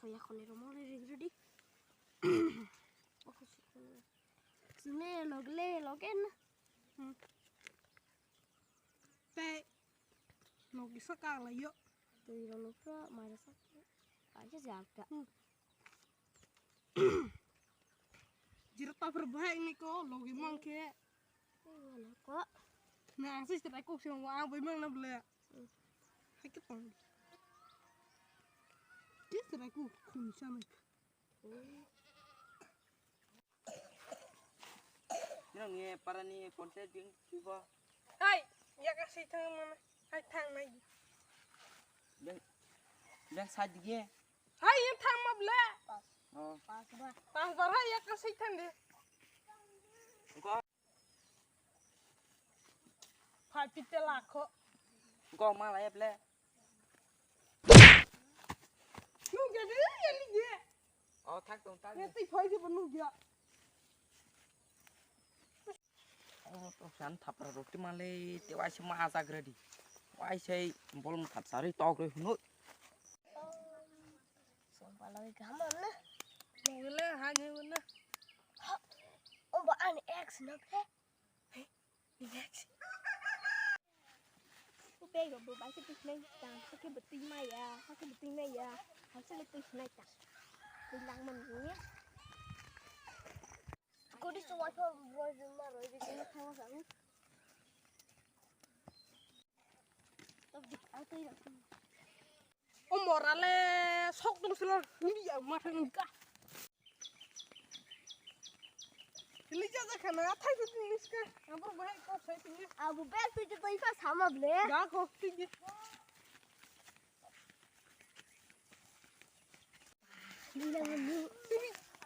thôi con này nó đi đi nè log lê log cái tệ nó cái sắc càng là yếu từ đó lúc đó mày nó sắc phải chứ giảm cả chỉ ta phải bày này có log cái măng kia nó có nè sẽ tại cô xem vào với măng nằm lẹ hay cái tông cái tại cô khùng sao mày nó nghe parani konten tiếng chưa hai ya kasih thang mana hai thang này yang sai dia hai yang thang mà lẹ pas ba pas vào hai ya kasih thang đi có phải pite lạc kho có mà lại lẹ nu cái đấy ya đi gì thắc tông ta nghe tí phải thì vẫn nu gì san thap ra roti male te wai se ma za gredi wai se bolum thap sari tok rồi nội xong vào lời cảm ơn nữa log lẹ hai người luôn nè ông bảo anh X nó thế bây giờ bố bái cái tích này chẳng cái bật tin mày à cái bật tin này à hắn sẽ lấy tích này chẳng mình đang mình nhé cô đi xuống thôi rồi mà rồi thì nó theo sẵn tập dịch áo tươi được ông bỏ ra lẹ sốc trong sân đi ở mặt thằng cả lý do là khả năng thay đổi tình lý cả anh bảo vậy có sai tình lý à bố bé tôi cho tôi phát sắm mà lẽ đã có tình lý đi là mình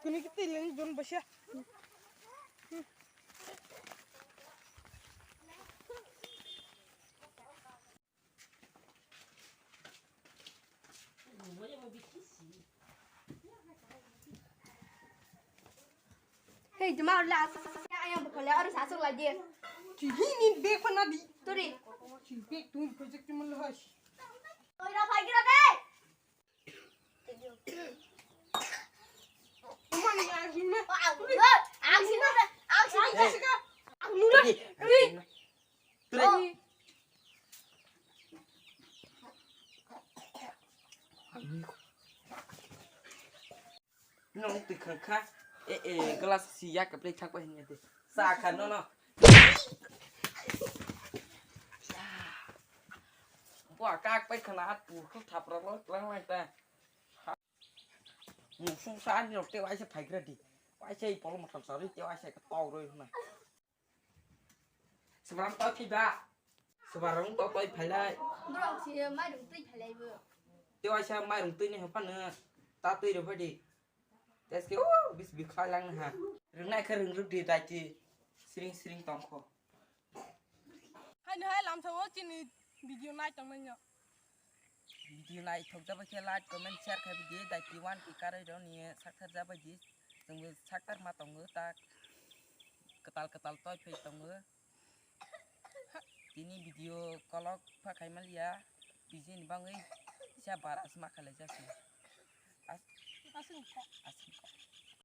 cái này cái tiền lênজন bớt hey cuma là yang berkolej harus masuk lagi chỉ nhìn bê phân đi tuh đi chỉ bê tôi project mình là hết tôi đâu phải kia đây ông anh nhà gì nè ăn xin nó đây ăn xin nó đây ăn luôn đấy đi nó từ khăn khác glass xì yak cái plate thắc qua hình như thế xa khăn nó quả các cái khăn át bù không thập ra nó lăng lăng ta sung sán đi tiêu ai sẽ phải cái gì ai sẽ bỏ một thằng sáu đi tiêu ai sẽ cái to rồi này sekarang tao thì ba sekarang tao tôi phải lại bro thì mai đồng tin phải lại vừa tiêu ai sẽ mai đồng tin này không phải nữa ta tươi được phải đi thế cái bis bị khai lăng ha rừng này cái rừng đi đại chi sering tòng kho hai đứa làm sao trên video này trong này nhở video này thuộc ra với like comment share cái video đại chi one cái cái đó nè sắc thật ra với gì chúng sắc thật mà tòng ngứa ta ketal toy phải tòng ngứa ini video kalau pakai malia video ini bang siapa asma kalau jadi asing kok